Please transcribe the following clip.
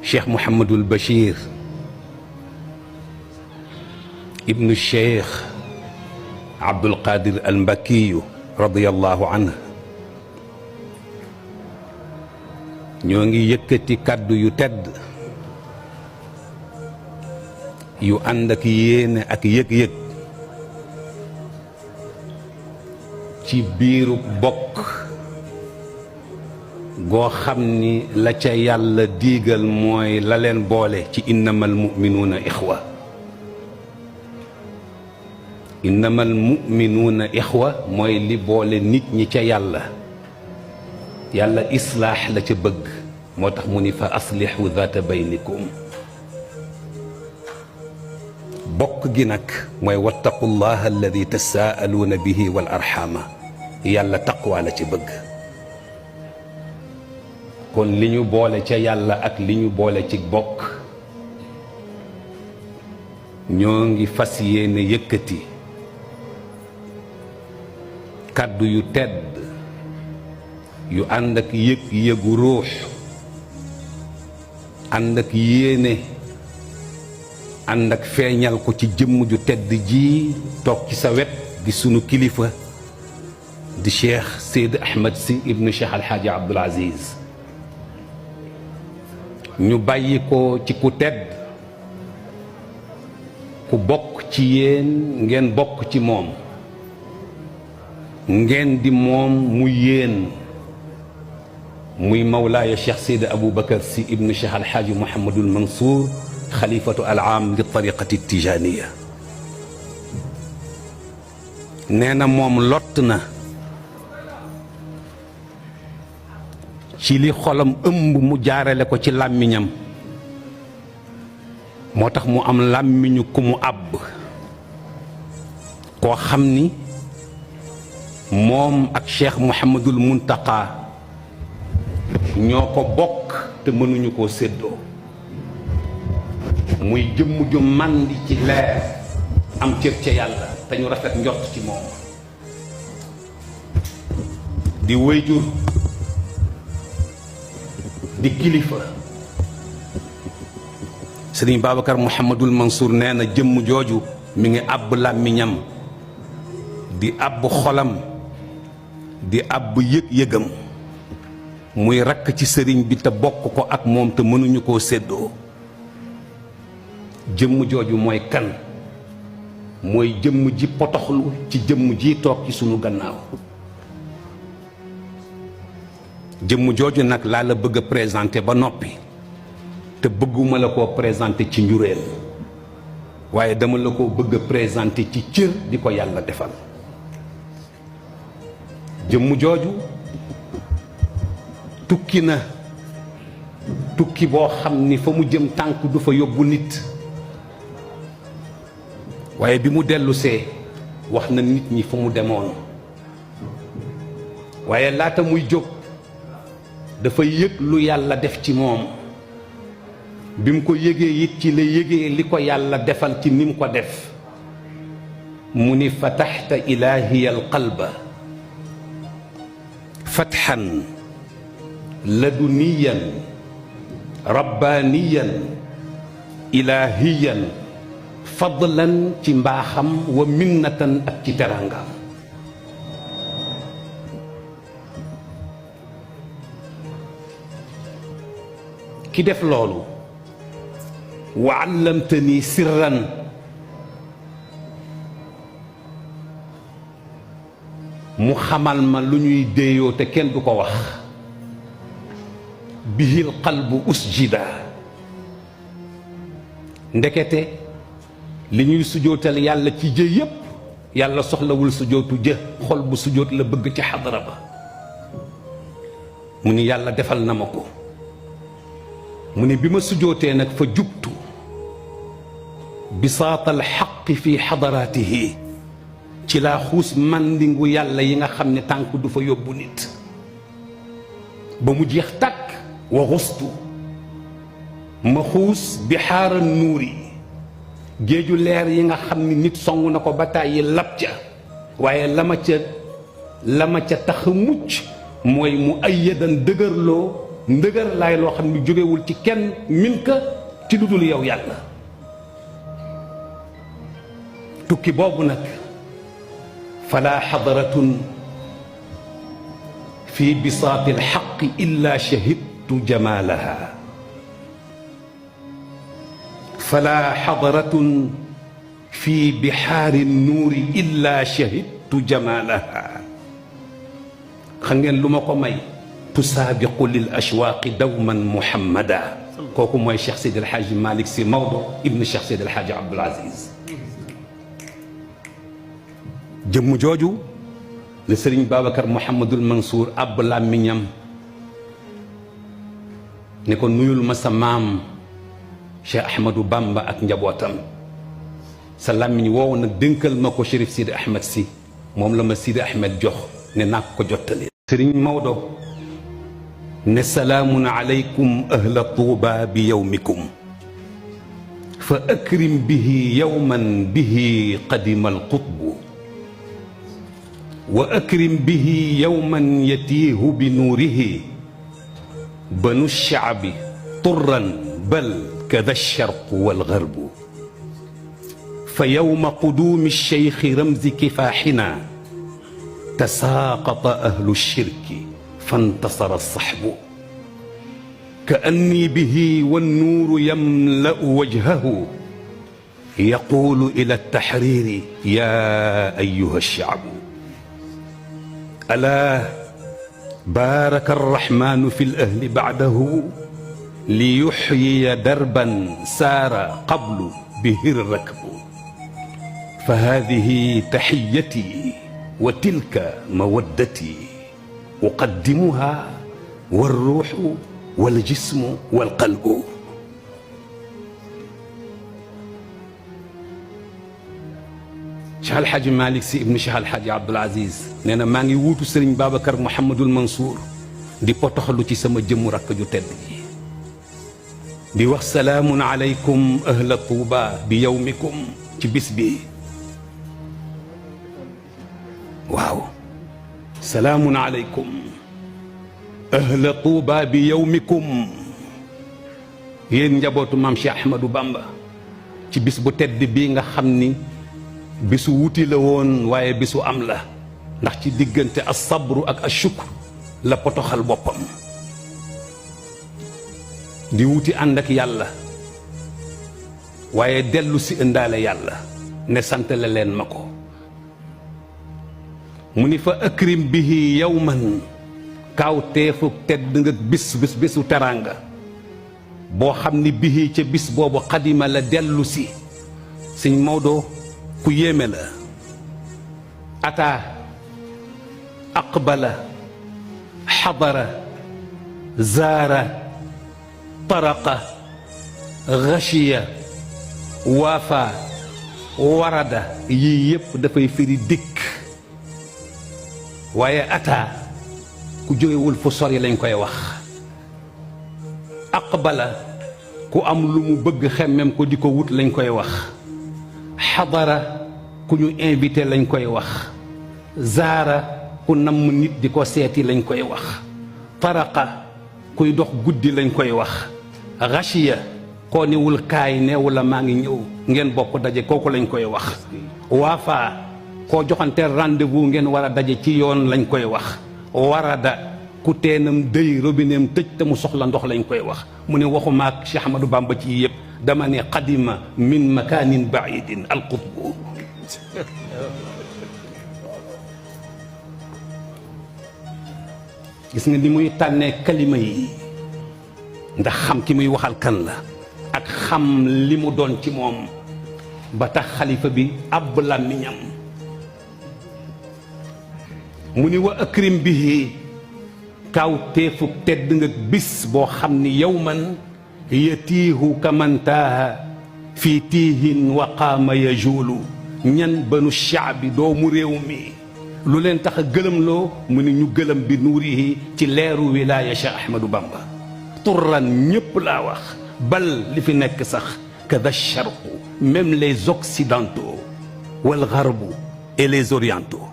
Cheikh Mouhamadul Bachir ibnu Cheikh Abdul Qadir al Mbakiyu radiyallahu anhu ñoo ngi yëkkati kàddu yu tedd yu ànd ak yéene ak yëg-yëg ci biiru bokk goo xam ni la ca yàlla diigal mooy la leen boole ci innamal mu'minuuna ixwa innamal mu'minuuna ixwa mooy li boole nit ñi ca yàlla islaax la ca bëgg moo tax mu ni fa aslixu zaata baynikum bokk gi nag mooy wattaqullaha alladi tasaaluuna bihi wal arxaama yàlla taqwa la ci bëgg kon li ñu boole ca yàlla ak li ñu boole ci bokk ñoo ngi fas yéene yëkkati kàddu yu tedd yu ànd ak yëg-yëgu ruux ànd ak yéene ànd ak feeñal ko ci jëmm ju tedd ji toog ci sa wet di sunu kilifa di Cheikh Seydi Ahmed Sy ibnu Cheikh Alxaaji Abdul Aziz ñu bàyyi ko ci ku tedd ku bokk ci yéen ngeen bokk ci moom ngeen di moom mu yéen muy mawlaaya Cheikh Seydi Aboubacar Sy ibnu Cheikh Alxaaji Mouhamadul Mansour xalifatu al aam li tariqati tijaaniya nee na moom lott na ci li xolam ëmb mu jaarale ko ci làmmiñam moo tax mu am làmmiñu ku mu àbb koo xam ni moom ak Cheikh Mouhamadul Muntaqa ñoo ko bokk te mënuñu koo séddoo muy jëmm ju màndi ci leer am cër ca yàlla te ñu rafet njort ci moom di wéyjur di kilifa Sëriñ Babacar Mouhamadul Mansour nee na jëmm jooju mi ngi àbb làmmiñam di àbb xolam di àbb yëg-yëgam muy rakk ci sëriñ bi te bokk ko ak moom te mënuñu koo séddoo jëmm jooju mooy kan mooy jëmm ji potoxlu ci jëmm ji toog ci sunu gannaaw jëmm jooju nag laa la bëgg a présenté ba noppi te bëgguma la koo présenté ci njureel waaye dama la ko bëgg a présenté ci cër di ko yàlla defal jëmm jooju tukki na tukki boo xam ni fa mu jëm tànk du fa yóbbu nit waaye bi mu dellusee wax na nit ñi fa mu demoon waaye laata muy jóg dafa yëg lu yàlla def ci moom bi mu ko yëgee it ci la yëgee li ko yàlla defal ci ni mu ko def mu ni fataxta ilaahiya alqalba fatxan laduniyan rabbaaniyan ilaahiyan fadlan ci mbaaxam wa minnatan ak ci teraangaam ki def loolu wa allamtani sirran mu xamal ma lu ñuy déeyoo te kenn du ko wax bihil qalbu usjida ndekete li ñuy sujootal yàlla ci jë yépp yàlla soxlawul sujootu jë xol bu sujoot la bëgg ci xadara ba mu ni yàlla defal na ma ko mu ni bi ma sujootee nag fa jubtu bisaatal xaqi fi xadaraatihi ci laa xuus mandingu yàlla yi nga xam ne tànk du fa yóbbu nit ba mu jeex tàkk wa xustu ma xuus bi xaara nuuri géeju leer yi nga xam ni nit song na ko ba tàyyi lab ca waaye la ma ca tax a mucc mooy mu ayyadan dëgërloo ndëgër laay loo xam ne jógewul ci kenn min ka ci lu dul yow yàlla. tukki boobu nag fala xadaratun fi bisaati alxaqi illa shahidtu jamalaha fala xadaratun fi bixaari nuuri illa shahidtu jamalaha. xam ngeen lu ma ko may tusaabiqu lil ashwaaqi dawman muhammada. kooku mooy Cheikh Seydi El Hadji Malick Sy Maodo ibn Cheikh Seydi El Hadji Abdoul Aziz. jëmm jooju la Serigne Babacar Mouhamadul Mansour ab làmmiñam ne ko nuyul ma sa maam Cheikh Ahmadou Bamba ak njabootam. sa làmmiñ woowu nag dénkal ma ko Chérif Sidi Ahmed Sy moom la ma Sidi Ahmed jox ne naa ko jottali. Serigne Maodo ne salaamun aleykum ahla tuuba bi yowmikum fa akrim bihi yowman bihi qadima alqutbu wa akrim bihi yowman yatiihu bi nuurihi banu shaabi turran bal kada alsharqu walgarbu fa yowma quduumi alcheikhi ramzi kifaaxina tasaaqata ahlu alshirki fantasara alsaxbu kaanni bihi wannuuru yamla'u wajhahu yaqulu ila altaxriiri yaa ayuha alshacbu alaa baaraka arrahmaanu fi lahli bacdahu liyuxyiya darban saara qablu bihi rakbu fa haadihi taxiyati wa tilka mawaddati uqaddimuha walruuxu waljismu walqalbu. Cheikh El Hadji Malick Sy ibnu Cheikh El Hadji Abdoul Aziz nee na maa ngi wuutu Serigne Babacar Mouhamadul Mansour di potoxalu ci sama jëmmu rakk ju tedd ji di wax salaamun aleykum ahla tuuba bi yowmikum ci bis bi. waaw salaamun aleykum ahla tuuba bi yowmikum yéen njabootu maam Cheikh Ahmadou Bamba ci bis bu tedd bii nga xam ni bisu wuti la woon waaye bisu am la ndax ci diggante as sabru ak as shukr la potoxal boppam di wuti ànd ak yàlla waaye dellu si ëndaale yàlla ne santale leen ma ko. mu ni fa akrim bihi yowman kaaw teefuk tedd nga bisu teraanga boo xam ni bihi ca bis boobu xadima la dellu si. Sëñ Maodo ku yéeme la. ataa aqbala xadara zaara taraqa gashiya waafa warada yii yépp dafay firi dikk waaye ataa ku jógewul fu sori lañ koy wax. aqbala ku am lu mu bëgg xemmem ko di ko wut lañ koy wax. xadara ku ñu invité lañ koy wax. zaara ku namm nit di ko seeti lañ koy wax. taraqa kuy dox guddi lañ koy wax. gashiya koo niwul kaay neewu la maa ngi ñëw ngeen bokk daje kooku lañ koy wax. waafaa koo joxante rendez-vous ngeen war a daje ci yoon lañ koy wax. warada ku teenam dëy robineem tëj te mu soxla ndox lañ koy wax. mu ne waxuma ak Cheikh Ahmadou Bamba ci yëpp dama ne qadima min makanin baidin alqutbu. gis nga ni muy tànnee kalima yi ndax xam ki muy waxal kan la ak xam li mu doon ci moom ba tax xalifa bi ab làmmiñam mu ni wa akrim bihi kaw teefuk tedd nga bis boo xam ni yowman yatiihu kamantaaha fii tiihin wa qaama yajuulu ñan banu shaabi doomu réew mi lu leen tax a gëlëmloo mu ni ñu gëlëm bi nuurihi ci leeru wilaaya Cheikh Ahmadou Bamba turran ñépp laa wax bal li fi nekk sax kada charqu même les occidentaux wal garbu et les orientaux